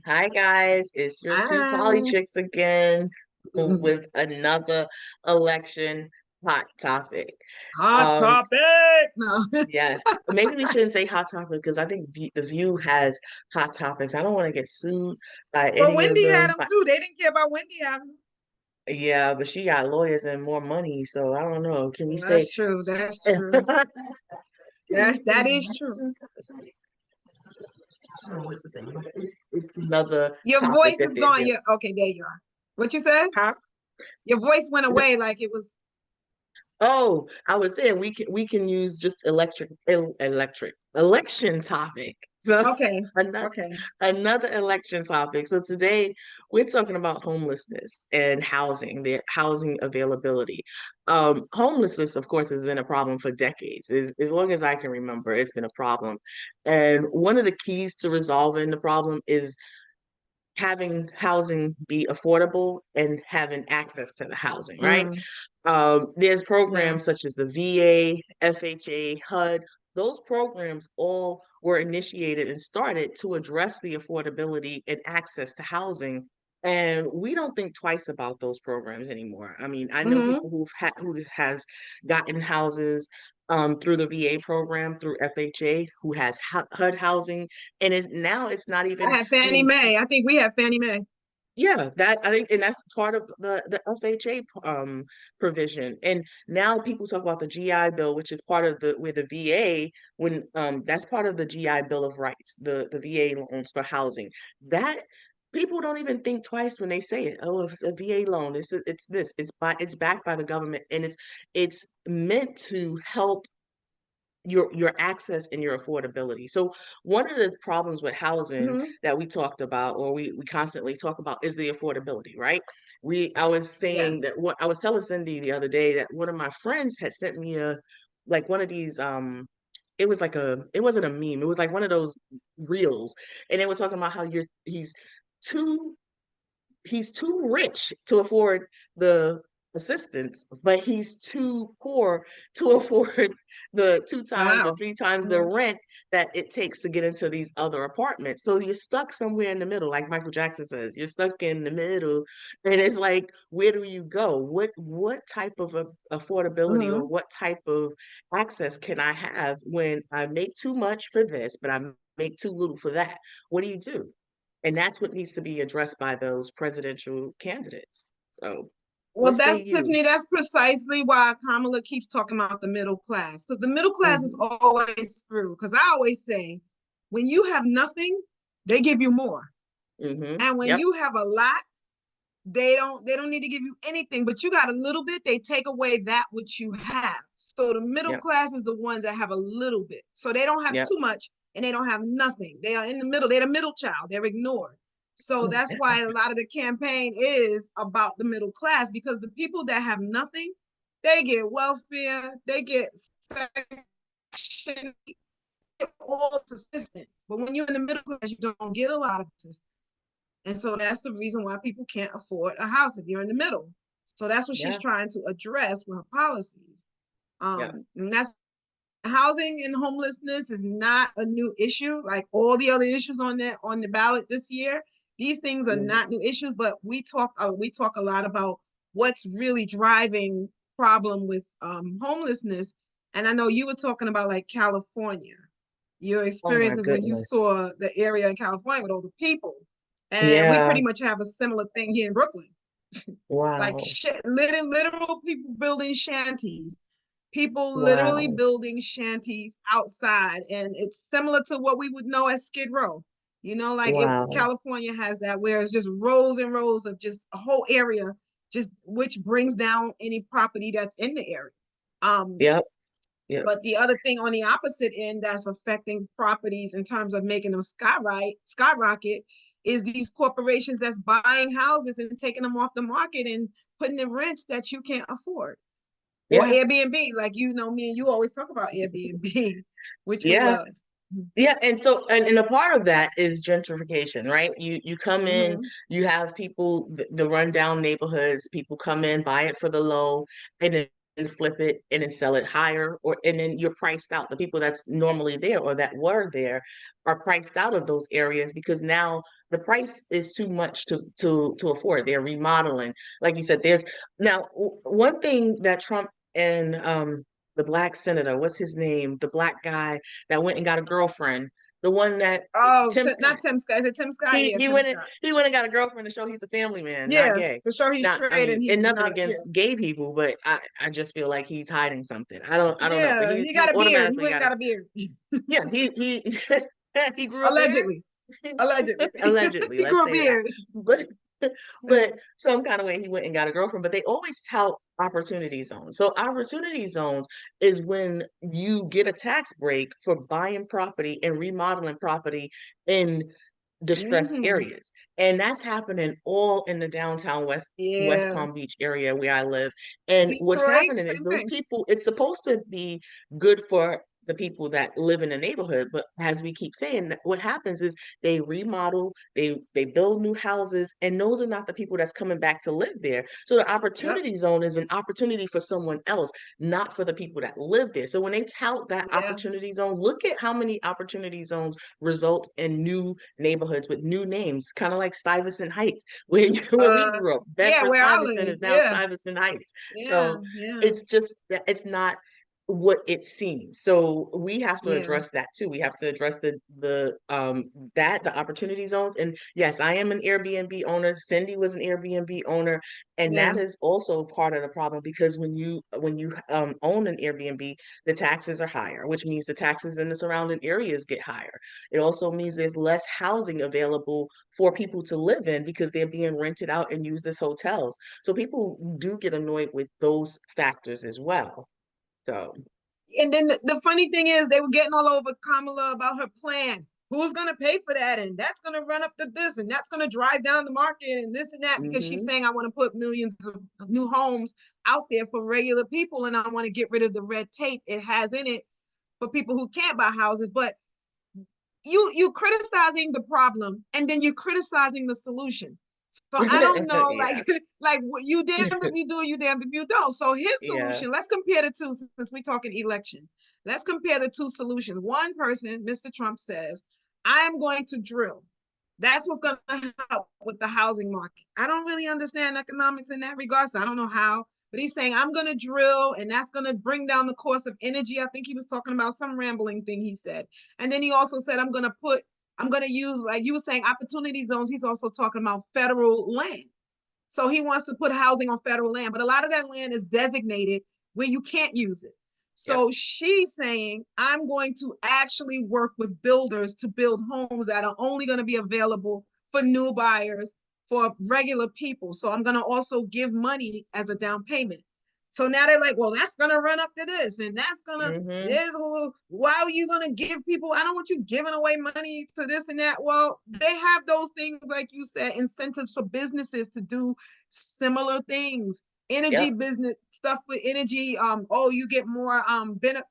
Hi guys, it's your two poly Hi. chicks again with another election hot topic. Hot Um, topic. No. yes, maybe we shouldn't say hot topic because I think the View has hot topics. I don't want to get sued by Well, any of Wendy had them, them but too. They didn't care about Wendy having them. yeah, but she got lawyers and more money, so I don't know. Can we Well, say? that's true. That's Can true. we say That is true. election topic? I don't know what to say, but it's another Your topic voice that is they're gone. dealing. Okay, there you are. What you said? Huh? Your voice went away like it was Oh, I was saying we can use just electric election topic. So okay. another Okay. another election topic. So today we're talking about homelessness and housing, the housing availability. Homelessness, of course, has been a problem for decades. As long as I can remember, it's been a problem. And one of the keys to resolving the problem is having housing be affordable and having access to the housing, right? Mm, There's yeah. programs such as the VA, FHA, HUD. Those programs all were initiated and started to address the affordability and access to housing. And we don't think twice about those programs anymore. I mean, I know Mm-hmm. people who has gotten houses through the VA program, through FHA, who has HUD housing, and it's not I even. had I Fannie mean, Mae. I think we have Fannie Mae. yeah, that I think, and that's part of the FHA provision. And now people talk about the GI Bill, which is part of the with the VA when that's part of the GI Bill of Rights, the VA loans for housing. That people don't even think twice when they say it. Oh, if it's a VA loan, it's this, it's backed by the government, and it's meant to help your access and your affordability. So one of the problems with housing Mm-hmm. that we talked about or we constantly talk about is the affordability, right? I was saying Yes. that what I was telling Cindy the other day that one of my friends had sent me a like one of these it was like it wasn't a meme, it was like one of those reels, and they were talking about how too he's too rich to afford the assistance, but he's too poor to afford the two The times or house. three times the Mhm. rent that it takes to get into these other apartments. So you're stuck somewhere in the middle, like Michael Jackson says, you're stuck in the middle. And it's like, where do you go? What type of affordability or Mhm. what type of access can I have when I make too much for this, but I make too little for that? What do you do? And that's what needs to be addressed by those presidential candidates. So, what Well, say that's you? Tiffany. That's precisely why Kamala keeps talking about the middle class. Because the middle class is Hmm. always through. Because I always say, when you have nothing, they give you more. And when Yep. you have a lot, they don't need to give you anything. But you got a little bit, they take away that which you have. So the middle Yep. class is the ones that have a little bit. So they don't have Yep. too much and they don't have nothing. They are in the middle. They're the middle child. They're ignored. So that's why a lot of the campaign is about the middle class because the people that have nothing, they get welfare, they get section, all assistance. But when you're in the middle class, you don't get a lot of assistance. And so that's the reason why people can't afford a house if you're in the middle. So that's what she's Yeah. trying to address with her policies. Yeah. And that's housing and homelessness is not a new issue. Like all the other issues on the ballot this year, these things are Hmm. not new issues. But we talk a lot about what's really driving problem with homelessness. And I know you were talking about like California, your Oh my experiences when you goodness. saw the area in California with all the people. And we Yeah. pretty much have a similar thing here in Brooklyn. Like Wow. literal people building shanties, people literally Wow. building shanties outside. And it's similar to what we would know as Skid Row. Like Wow. California has that where it's just rows and rows of just a whole area, just which brings down any property that's in the area. Um, Yep. Yep. but the other thing on the opposite end that's affecting properties in terms of making them skyrocket is these corporations that's buying houses and taking them off the market and putting in rents that you can't afford. Or Yeah. Airbnb, like me and you always talk about Airbnb, which we Yeah. love. Yeah, and so and a part of that is gentrification, right? You come in, Mm-hmm. you have people the rundown neighborhoods, people come in, buy it for the low, and then flip it and then sell it higher, or and then you're priced out. The people that's normally there or that were there are priced out of those areas because now the price is too much to afford. They're remodeling. Like you said, there's now one thing that Trump and the black senator, what's his name? The black guy that went and got a girlfriend, the one that Oh, Tim Scott. not Tim Scott. Is it Tim Scott? He Yeah, he Tim went and Scott. he went and got a girlfriend to show he's a family man, not Yeah, gay. to show he's Not, I straight mean, and and he's nothing not. Yeah, against gay people, but I just feel like he's hiding something. I don't know, but yeah. he's He he got a beard. He automatically went and got a got a beard. yeah, he he grew a beard. Allegedly, allegedly, Allegedly, he let's grew a say that. beard. But but some kind of way he went and got a girlfriend. But they always tout opportunity zones. So opportunity zones is when you get a tax break for buying property and remodeling property in distressed Hmm. areas. And that's happening all in the downtown West Yeah, Palm Beach area where I live. And what's Detroit, happening is same those thing. people, it's supposed to be good for the people that live in the neighborhood, but as we keep saying, what happens is they remodel, they build new houses, and those are not the people that's coming back to live there. So the Yep. opportunity zone is an opportunity for someone else, not for the people that live there. So when they tout that Yeah. opportunity zone, look at how many opportunity zones result in new neighborhoods with new names, kind of like Stuyvesant Heights, where we Uh, grew up. yeah, Bedford where I Stuyvesant live. is now Yeah, Stuyvesant Heights. yeah, So yeah, it's just it's not what it seems. So we have to yeah, address that too. We have to address the opportunity zones. And yes, I am an Airbnb owner. Cindy was an Airbnb owner, and yeah, that is also part of the problem because when you own an Airbnb, the taxes are higher, which means the taxes in the surrounding areas get higher. It also means there's less housing available for people to live in because they're being rented out and used as hotels. So people do get annoyed with those factors as well. So, and then the funny thing is they were getting all over Kamala about her plan. Who's going to pay for that? And that's going to run up to this, and that's going to drive down the market, and this and that, because she's hmm saying, I want to put millions of new homes out there for regular people, and I want to get rid of the red tape it has in it for people who can't buy houses. But you criticizing the problem and then you're criticizing the solution. So I don't know, like yeah, like you damned if you do, you damned if you don't. So his yeah, solution, let's compare the two since we're talking election. Let's compare the two solutions. One person, Mr. Trump, says, I am going to drill. That's what's going to help with the housing market. I don't really understand economics in that regard, so I don't know how. But he's saying, I'm going to drill, and that's going to bring down the cost of energy. I think he was talking about some rambling thing he said. And then he also said, I'm going to use, like you were saying, opportunity zones. He's also talking about federal land. So he wants to put housing on federal land, but a lot of that land is designated where you can't use it. yep, So she's saying, I'm going to actually work with builders to build homes that are only going to be available for new buyers, for regular people. So I'm going to also give money as a down payment. So now they're like, well, that's going to run up to this, and that's going to, hmm this, why are you going to give people, I don't want you giving away money to this and that. Well, they have those things, like you said, incentives for businesses to do similar things. Energy yep, business stuff with energy. Oh, you get more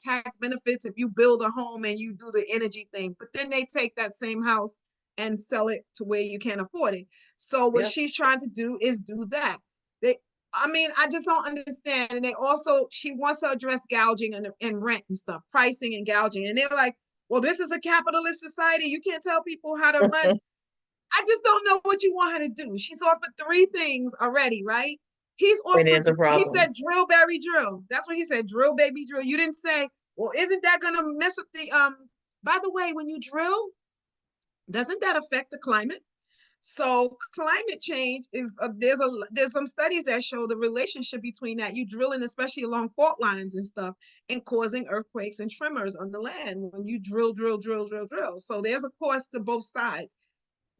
tax benefits if you build a home and you do the energy thing. But then they take that same house and sell it to where you can't afford it. So what yep, she's trying to do is do that. They I mean, I just don't understand. And they also, she wants to address gouging and rent and stuff, pricing and gouging. And they're like, well, this is a capitalist society. You can't tell people how to run. I just don't know what you want her to do. She's offered three things already, right? He's it offered, is a he problem. said, drill, baby, drill. That's what he said, drill, baby, drill. You didn't say, well, isn't that going to mess up by the way, when you drill, doesn't that affect the climate? So climate change is there's some studies that show the relationship between that you drilling, especially along fault lines and stuff, and causing earthquakes and tremors on the land when you drill. So there's a cost to both sides.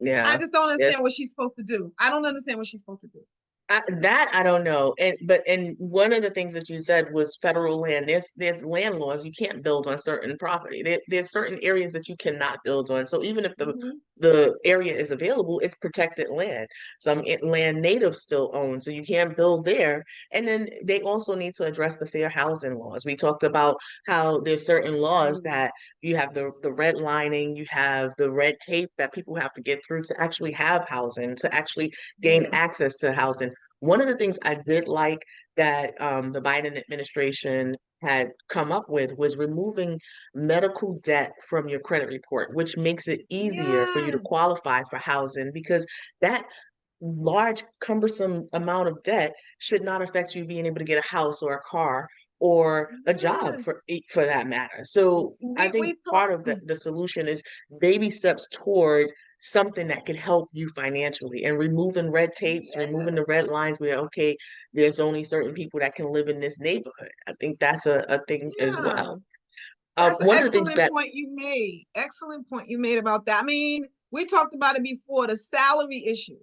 I Yeah. just don't Yes. understand what she's supposed to do. I don't understand what she's supposed to do. That I don't know. And one of the things that you said was federal land. There's land laws. You can't build on certain property. There's certain areas that you cannot build on. So even if Mm-hmm. the area is available, it's protected land. Some land natives still own, so you can't build there. And then they also need to address the fair housing laws. We talked about how there's certain laws Mm-hmm. that you have the redlining, you have the red tape that people have to get through to actually have housing, to actually gain Yeah. access to housing. One of the things I did like that the Biden administration had come up with was removing medical debt from your credit report, which makes it easier for you to Yes. qualify for housing because that large, cumbersome amount of debt should not affect you being able to get a house or a car or a job Yes. for that matter. So I think We talk. part of the solution is baby steps toward something that could help you financially and removing red tapes, removing the red Yes. lines where, okay, there's only certain people that can live in this neighborhood. I think that's a thing as Yeah. well. That's an One of the things excellent that, point you made. Excellent point you made about that. I mean, we talked about it before, the salary issue.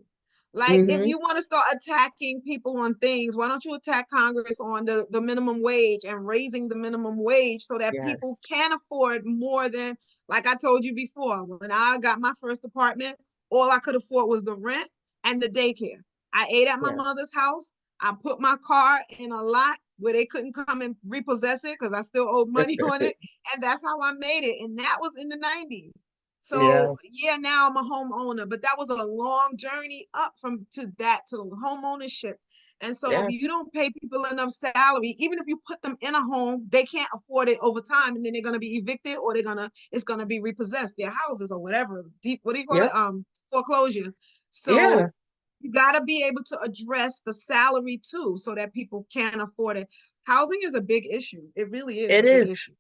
Like, if hmm you want to start attacking people on things, why don't you attack Congress on the minimum wage and raising the minimum wage so that people yes, can afford more than, like I told you before, when I got my first apartment, all I could afford was the rent and the daycare. I ate at my yeah, mother's house. I put my car in a lot where they couldn't come and repossess it because I still owed money on it. And that's how I made it. And that was in the 90s. So yeah, yeah, now I'm a homeowner, but that was a long journey up from to that to home ownership. And so if yeah, you don't pay people enough salary, even if you put them in a home, they can't afford it over time, and then they're gonna be evicted or it's gonna be repossessed, their houses or whatever. Deep, what do you call yeah, it? Foreclosure. So yeah. you got to be able to address the salary too so that people can afford it. Housing is a big issue. It really is a It big is. issue.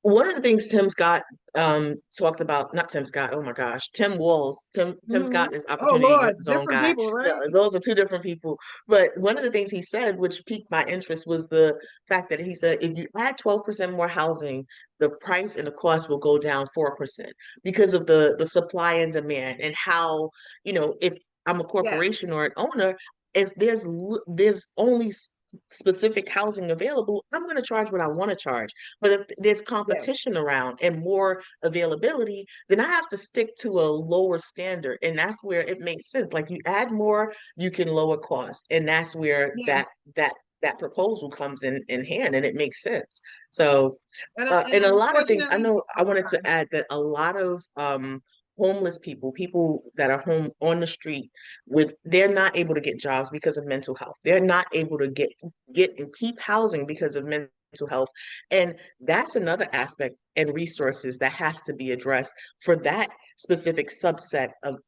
One of the things Tim Scott talked about, not Tim Scott, oh my gosh, Tim Walls. Tim Mm-hmm. Scott is Oh opportunity Lord, zone different guy. people, No, right? those are two different people. But one of the things he said, which piqued my interest, was the fact that he said if you add 12% more housing, the price and the cost will go down 4% because of the supply and demand and how, if I'm a Yes. corporation or an owner, if there's only specific housing available, I'm going to charge what I want to charge. But if there's Yes. competition around and more availability, then I have to stick to a lower standard. And that's where it makes sense. Like you add more, you can lower costs. And that's where Yeah. that proposal comes in hand and it makes sense. So And and a lot of things, I unfortunately, know I oh, wanted to sorry. add that a lot of homeless people that are home on the street they're not able to get jobs because of mental health. They're not able to get and keep housing because of mental health. And that's another aspect and resources that has to be addressed for that specific subset of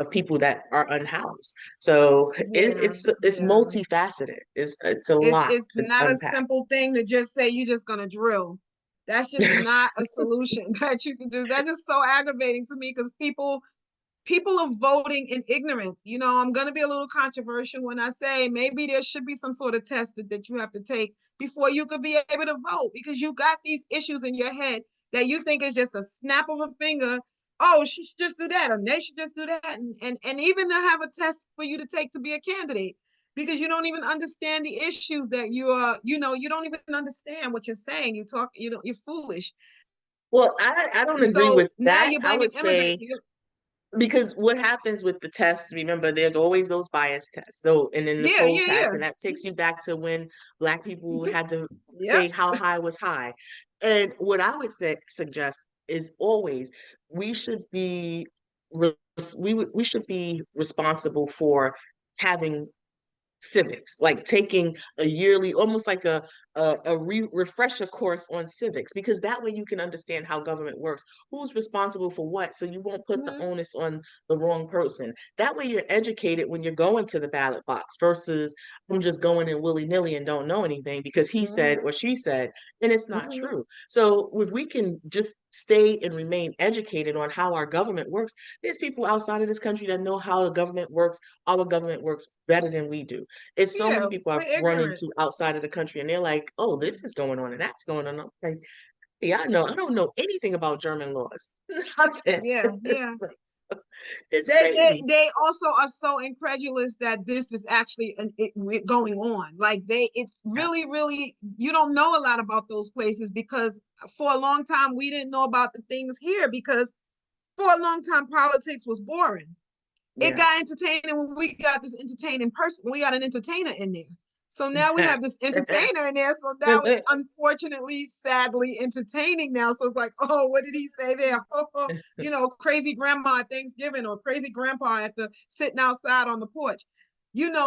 people that are unhoused. So Yeah. it's Yeah. multifaceted. It's a lot It's to not a unpack. simple thing to just say you're just gonna drill. That's just not a solution that you can just. That's just so aggravating to me because people are voting in ignorance. I'm going to be a little controversial when I say maybe there should be some sort of test that you have to take before you could be able to vote because you got these issues in your head that you think is just a snap of a finger. Oh, she should just do that, or they should just do that, and even to have a test for you to take to be a candidate because you don't even understand the issues that you don't even understand what you're saying. You're foolish. Well, I don't And agree so with now that. you're I blaming would say immigrants. because what happens with the tests, remember, there's always those bias tests. So, and then the Yeah, poll yeah, tax, yeah. and that takes you back to when Black people had to Yep. say how high was high. And what I would suggest is always we should be we should be responsible for having civics, like taking a yearly, almost like a refresher course on civics, because that way you can understand how government works, who's responsible for what, so you won't put the Mhm. onus on the wrong person. That way you're educated when you're going to the ballot box versus I'm just going in willy-nilly and don't know anything because he said Mhm. or she said, and it's not Mhm. true. So if we can just stay and remain educated on how our government works, there's people outside of this country that know how the government works, our government works better than we do. It's so many Yeah, people we're I've run ignorant. into outside of the country and they're like, oh, this is going on and that's going on. I'm like, yeah, I don't know anything about German laws. Nothing. Yeah, yeah. It's They crazy. they also are so incredulous that this is actually going on. Like it's Yeah. really you don't know a lot about those places because for a long time we didn't know about the things here because for a long time politics was boring. It Yeah. got entertaining when we got this entertaining person. We got an entertainer in there. So now we have this entertainer in there. So now it's unfortunately, sadly entertaining now. So it's like, oh, what did he say there? Crazy grandma at Thanksgiving or crazy grandpa at the sitting outside on the porch.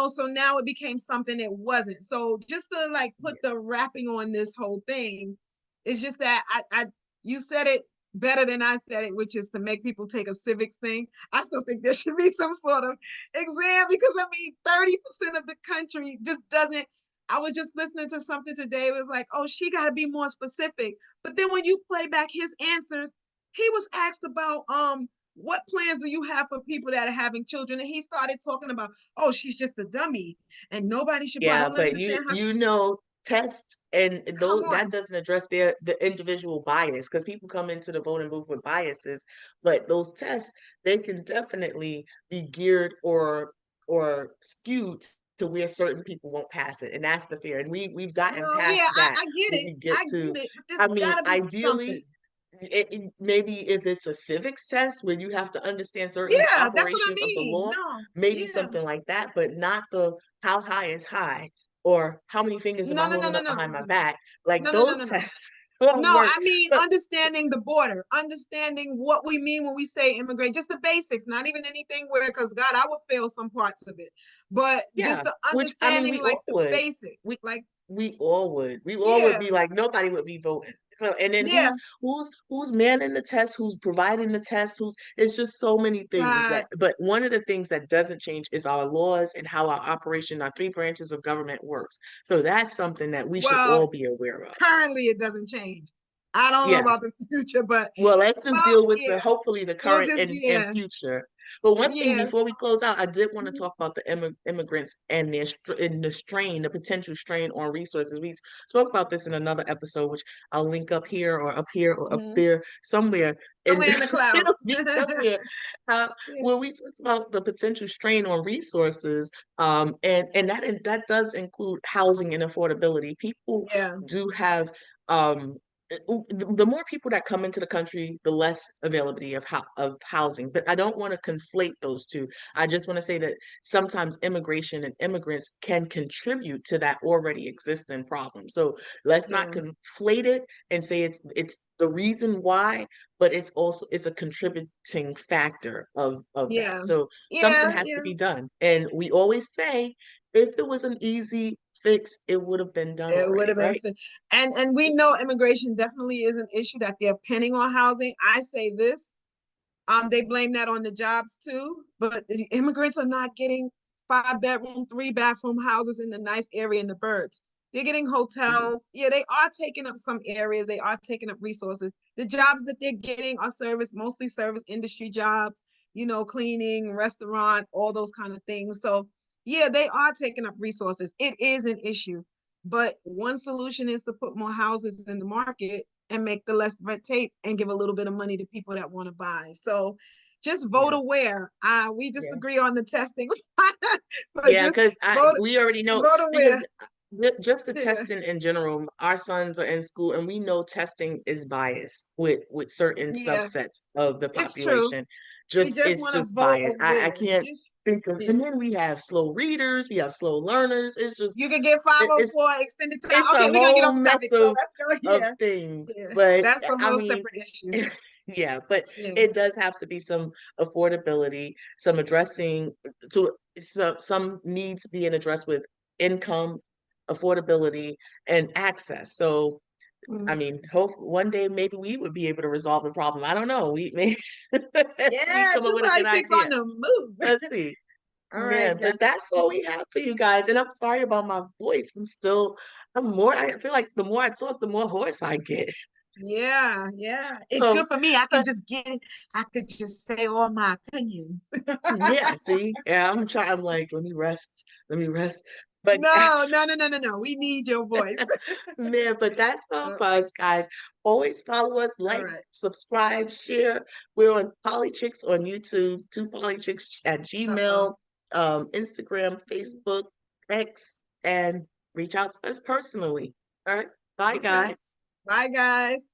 So now it became something it wasn't. So just to like put Yeah. the wrapping on this whole thing, it's just that you said it better than I said it, which is to make people take a civics thing. I still think there should be some sort of exam because I mean, 30% of the country just doesn't. I was just listening to something today. It was like, oh, she got to be more specific. But then when you play back his answers, he was asked about what plans do you have for people that are having children? And he started talking about, oh, she's just a dummy and nobody should I Yeah, don't but understand how she tests and come those that on. doesn't address the individual bias because people come into the voting booth with biases, but those tests they can definitely be geared or skewed to where certain people won't pass it, and that's the fear. And we've gotten No, past yeah, that I get when it. we get I to, get it. But there's I mean, gotta be something. ideally maybe if it's a civics test where you have to understand certain Yeah, that's what I operations of the mean. law, No, maybe yeah. something like that, but not the how high is high or how many fingers am No, I no, no, holding no, up no, behind no, my no, back? Like no, no, no, those no, no. tests don't No, work. I mean But understanding the border, understanding what we mean when we say immigrant, just the basics, not even anything where, because God, I would fail some parts of it, but just yeah, the which I mean understanding we like all the would. basics, We like we all would. We all would yeah, be like nobody would be voting. So and then yeah, who's manning the test, who's providing the test, who's it's just so many things God. that but one of the things that doesn't change is our laws and how our operation, our three branches of government works. So that's something that we should Well, all be aware of. currently it doesn't change. I don't know Yeah. about the future, but Well, let's just well, deal with the yeah, hopefully the we'll current just and yeah, future. But one thing yes. before we close out, I did want to Mhm. talk about the immigrants and and the strain, the potential strain on resources. We spoke about this in another episode, which I'll link up here or up Mhm. there somewhere, and Somewhere in the clouds. it'll be somewhere Yeah. where we talked about the potential strain on resources. And that does include housing and affordability. People Yeah. do have the more people that come into the country, the less availability of housing. But I don't want to conflate those two. I just want to say that sometimes immigration and immigrants can contribute to that already existing problem. So let's not Yeah. conflate it and say it's the reason why, but it's a contributing factor of that. Yeah. So something Yeah. has to Yeah. be done. And we always say if it was an easy fix, it would have been done It would already, have been right? fit. And we know immigration definitely is an issue that they're pinning on housing. I say this. They blame that on the jobs too, but the immigrants are not getting 5 bedroom, 3 bathroom houses in the nice area in the burbs. They're getting hotels. Yeah, they are taking up some areas. They are taking up resources. The jobs that they're getting are mostly service industry jobs, cleaning, restaurants, all those kind of things. So yeah, they are taking up resources. It is an issue. But one solution is to put more houses in the market and make the less red tape and give a little bit of money to people that want to buy. So just vote Yeah. aware. We Yeah. disagree on the testing, but Yeah, just because I vote we already know vote because aware. just the Yeah, testing in general, our sons are in school and we know testing is biased with certain yeah, subsets of the it's true. population. We Just just it's want to just vote biased. I aware. can't Just think of yeah. and then we have slow readers, we have slow learners. It's just You can get it, it's 504 extended time. it's Okay, a we're gonna get whole off the mess topic. So let's go. of Yeah, things. yeah. But That's a I whole mean separate issue. yeah, but Yeah, it does have to be some affordability, some addressing to some needs being addressed with income, affordability, and access. So, I mm. mean, hope one day maybe we would be able to resolve the problem. I don't know. We may we Yeah, come up two with a good politics on idea. the move. Let's see. All right, Man, guys. but that's all we have for you guys. And I'm sorry about my voice. I feel like the more I talk, the more hoarse I get. Yeah, yeah. It's So good for me. I can just I could just say all my opinions. yeah, see, yeah, I'm like, let me rest. But No, no, no, no, no, no. We need your voice. man, but that's all Uh, for us, guys. Always follow us, all like, right. subscribe, share. We're on Polychicks on YouTube, two Polychicks at Uh-oh. Gmail, Instagram, Facebook, X, and reach out to us personally. All right. Bye, Okay. guys. Bye, guys.